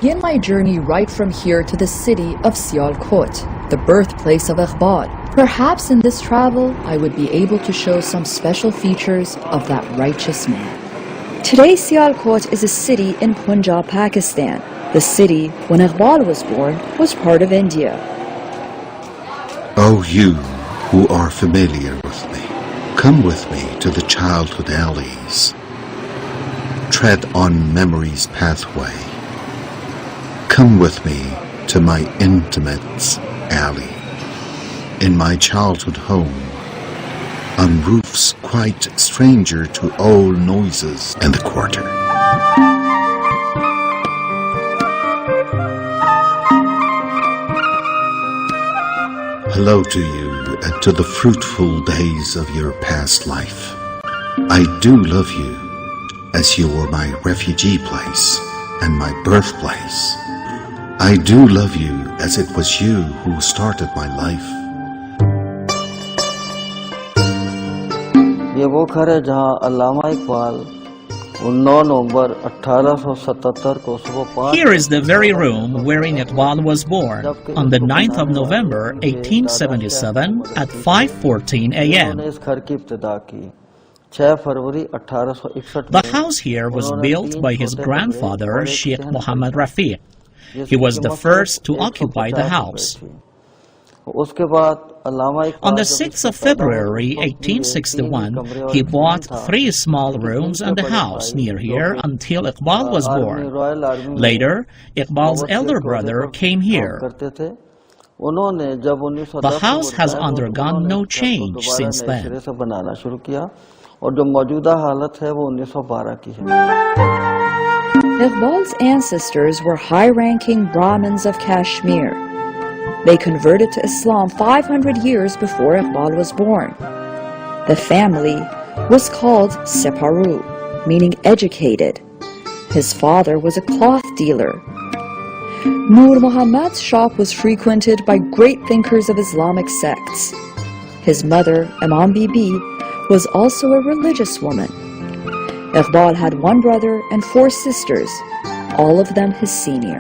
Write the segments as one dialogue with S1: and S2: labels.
S1: Begin my journey right from here to the city of Sialkot, the birthplace of Iqbal. Perhaps in this travel, I would be able to show some special features of that righteous man. Today, Sialkot is a city in Punjab, Pakistan. The city, when Iqbal was born, was part of India.
S2: Oh, you who are familiar with me, come with me to the childhood alleys. Tread on memory's pathway. Come with me to my intimates alley. In my childhood home, on roofs quite stranger to all noises in the quarter. Hello to you and to the fruitful days of your past life. I do love you as you were my refugee place and my birthplace. I do love you as it was you who started my life.
S3: یہ وہ گھر ہے جہاں علامہ اقبال 9 نومبر 1877 کو صبح 5.
S4: Here is the very room wherein Iqbal was born on the 9th of November 1877 at 5:14 a.m.
S3: اس گھر کی ابتدا کی 6 فروری 1861.
S4: The house here was built by his grandfather, Sheikh Muhammad Rafiq. He was the first to occupy the house.
S3: اس کے بعد علامہ
S4: On the 6th of February 1861, he bought 3 small rooms and a house near here until Iqbal was born. Later, Iqbal's elder brother came here. The house has undergone no change since then.
S3: اور جو موجودہ حالت ہے وہ 1912 کی ہے.
S1: Iqbal's ancestors were high-ranking Brahmins of Kashmir. They converted to Islam 500 years before Iqbal was born. The family was called Separu, meaning educated. His father was a cloth dealer. Nur Muhammad's shop was frequented by great thinkers of Islamic sects. His mother, Imam Bibi, was also a religious woman. Iqbal had 1 brother and 4 sisters, all of them his senior.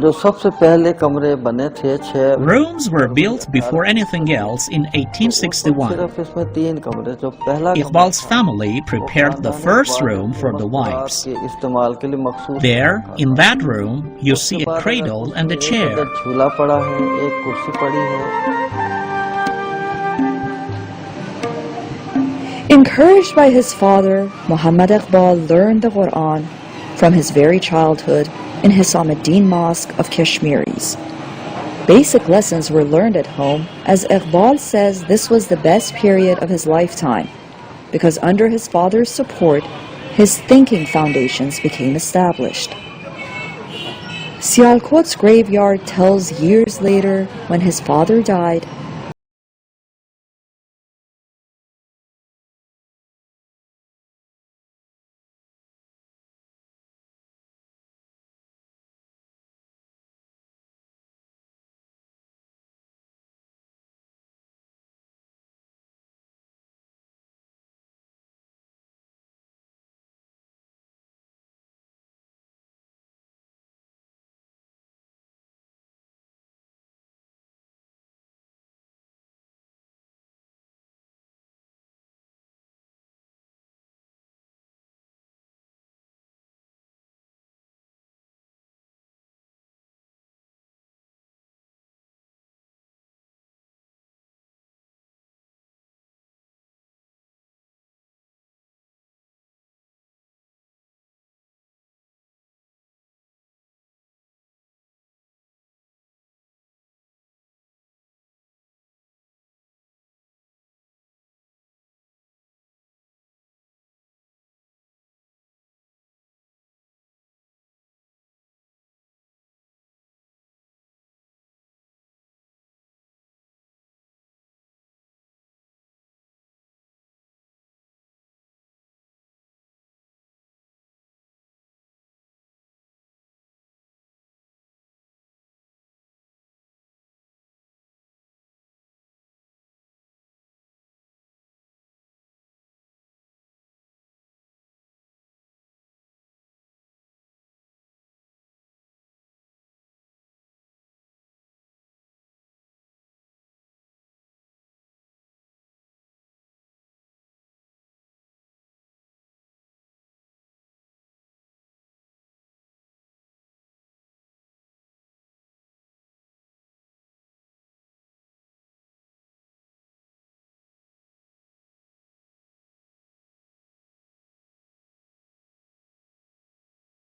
S3: جو سب سے پہلے کمرے بنے تھے 6.
S4: Rooms were built before anything else in 1861.
S3: صرف اس میں 3 کمرے. جو پہلا
S4: Iqbal's family prepared the first room for the wives.
S3: کے استعمال کے لیے مخصوص.
S4: There, in that room, you see a cradle and a chair.
S3: ایک جھولا پڑا ہے, ایک کرسی پڑی ہے.
S1: Encouraged by his father, Muhammad Iqbal learned the Quran from his very childhood in Hisamuddin Mosque of Kashmiris. Basic lessons were learned at home, as Iqbal says this was the best period of his lifetime, because under his father's support, his thinking foundations became established. Sialkot's graveyard tells years later, when his father died,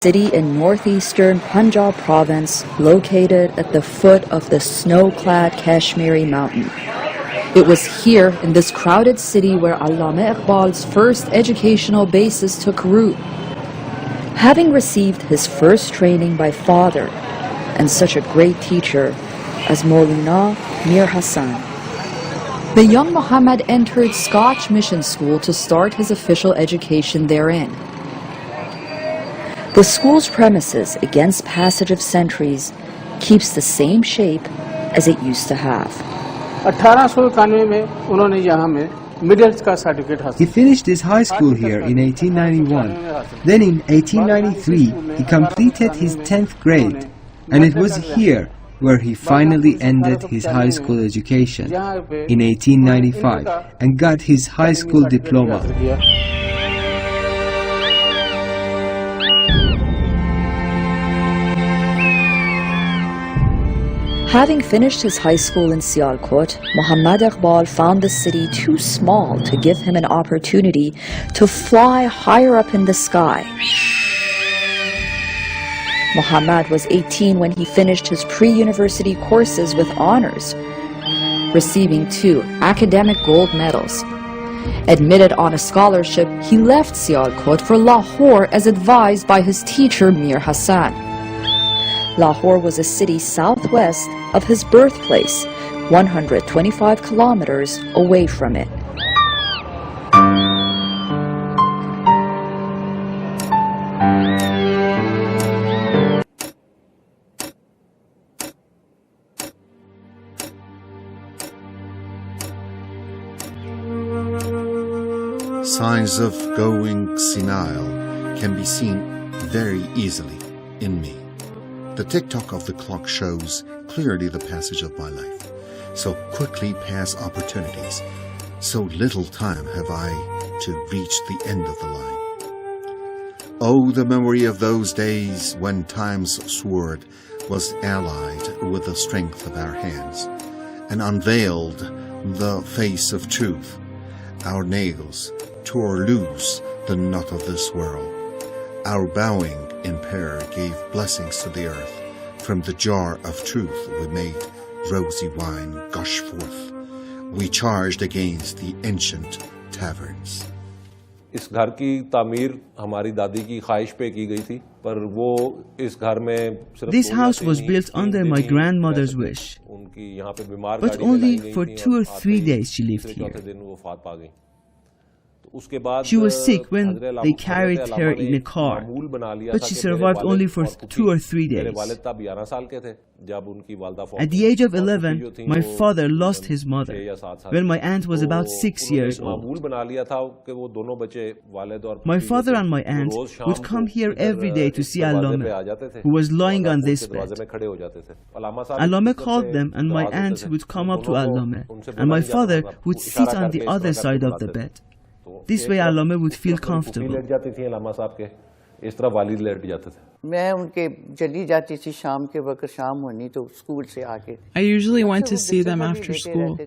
S1: city in northeastern Punjab province located at the foot of the snow-clad Kashmiri mountain. It was here in this crowded city where Allama Iqbal's first educational basis took root. Having received his first training by father and such a great teacher as Maulana Mir Hassan, the young Muhammad entered Scotch Mission School to start his official education therein. The school's premises, against passage of centuries, keeps the same shape as it used to have.
S5: 1891 में उन्होंने यहाँ में middle का certificate हासिल.
S6: He finished his high school here in 1891. Then in 1893 he completed his 10th grade, and it was here where he finally ended his high school education in 1895 and got his high school diploma.
S1: Having finished his high school in Sialkot, Muhammad Iqbal found the city too small to give him an opportunity to fly higher up in the sky. Muhammad was 18 when he finished his pre-university courses with honors, receiving 2 academic gold medals. Admitted on a scholarship, he left Sialkot for Lahore as advised by his teacher Mir Hassan. Lahore was a city southwest of his birthplace, 125 kilometers away from it.
S2: Signs of going senile can be seen very easily in me. The tick-tock of the clock shows clearly the passage of my life. So quickly pass opportunities. So little time have I to reach the end of the line. Oh, the memory of those days when time's sword was allied with the strength of our hands and unveiled the face of truth. Our nails tore loose the knot of this world. Our bowing in prayer gave blessings to the earth. From the jar of truth we made rosy wine gush forth. We charged against the ancient taverns.
S7: इस घर की तामीर हमारी दादी की ख्वाहिश पे की गई थी, पर वो इस घर में सिर्फ
S6: This house was built under my grandmother's wish,
S7: उनकी यहाँ पे बीमार
S6: but only for 2 or 3 days she lived here.
S7: चौथे दिन वो वफात पा गई. उसके बाद
S6: She was sick when they carried her in a car, but she survived only for 2 or 3 days. At the age of 11, my father lost his mother when my aunt was about 6 years old. My father and my aunt would come here every day to see Allama, who was lying on this bed. Allama called them and my aunt would come up to Allama, and my father would sit on the other side of the bed. This way Allama would feel comfortable.
S8: I usually went to see them after school.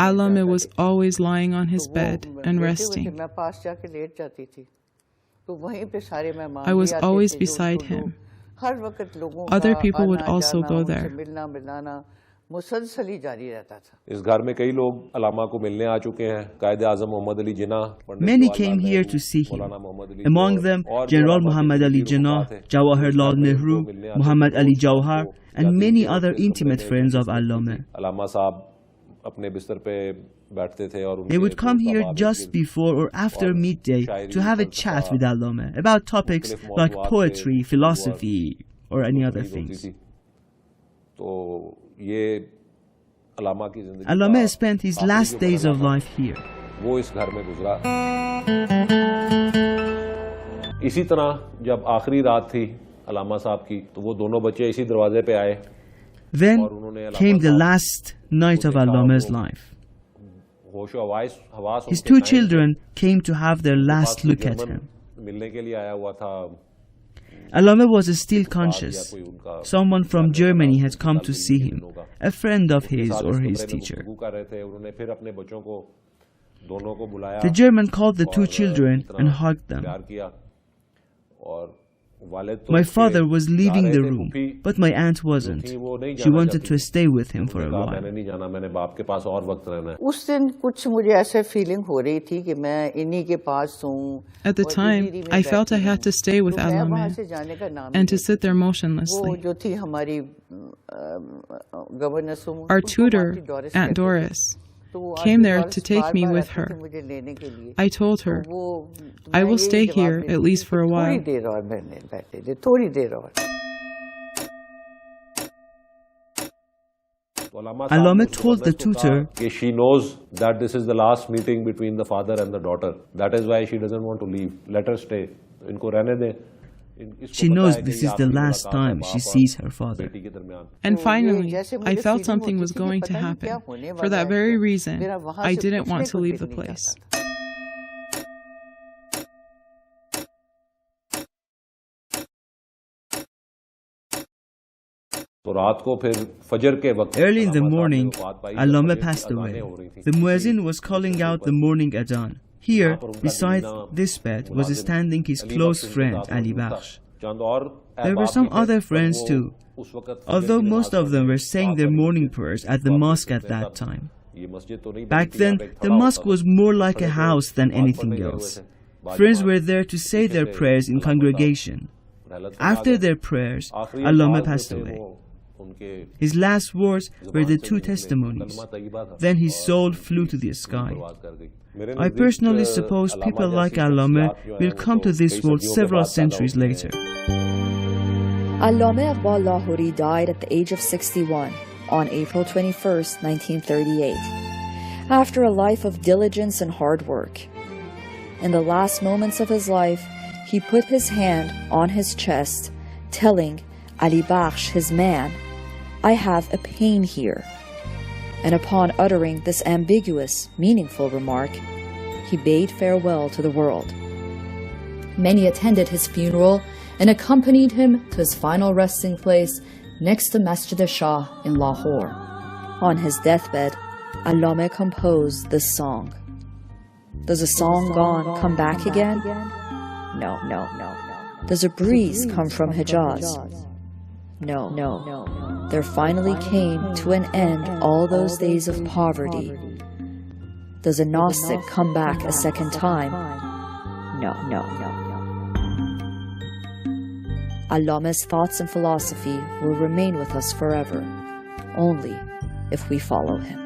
S8: Allama was always lying on his bed and resting. I was always beside him. Other people would also go there.
S7: इस घर में कई लोग अलामा को मिलने आ चुके हैं. कायदे आज़म Mohammad Ali Jinnah,
S6: Many came here to see him. Among them, General Muhammad Ali Jinnah, Jawaharlal Nehru, Muhammad Ali Jawhar, and many other intimate friends of Allama.
S7: अलामा साहब अपने बिस्तर पे बैठते थे और
S6: They would come here just before or after midday to have a chat with Allama about topics like poetry, philosophy, or any other things. Allama spent his last days of life here.
S7: वो इस घर में गुजरा. इसी तरह जब आखिरी रात थी अलामा साहब की, तो वो दोनों बच्चे इसी दरवाजे पे आए.
S6: Then came the last night of Allama's life. His 2 children came to have their last look at him.
S7: मिलने के लिए आया हुआ था.
S6: Allama was still conscious. Someone from Germany had come to see him, a friend of his or his teacher. The German called the 2 children and hugged them. My father was leaving the room, but my aunt wasn't. She wanted to stay with him for a while.
S8: At the time, I felt I had to stay with Allama and to sit there motionlessly. Our tutor, Aunt Doris, came there to take me with her. I told her, I will stay here at least for a while.
S6: Allama told the tutor
S7: she knows that this is the last meeting between the father and the daughter. That is why she doesn't want to leave. Let her stay. Inko rehne de.
S6: She knows this is the last time she sees her father.
S8: And finally, I felt something was going to happen. For that very reason, I didn't want to leave the place.
S6: Early in the morning, Allama passed away. The muezzin was calling out the morning adhan. Here, beside this bed, was standing his close friend, Ali Bakhsh. There were some other friends too, although most of them were saying their morning prayers at the mosque at that time. Back then, the mosque was more like a house than anything else. Friends were there to say their prayers in congregation. After their prayers, Allama passed away. His last words were the two testimonies. Then his soul flew to the sky. I personally suppose people like Allama will come to this world several centuries later.
S1: Allama Iqbal Lahori died at the age of 61 on April 21st, 1938, after a life of diligence and hard work. In the last moments of his life, he put his hand on his chest, telling Ali Bakhsh, his man, "I have a pain here." And upon uttering this ambiguous, meaningful remark, he bade farewell to the world. Many attended his funeral and accompanied him to his final resting place next to Masjid Shah in Lahore. On his deathbed, Allama composed this song. Does a song gone come back again? No. Does a breeze come from Hijaz? No. There finally came to an end all those days of poverty. Does a Gnostic come back a second time? No. Allama's thoughts and philosophy will remain with us forever, only if we follow him.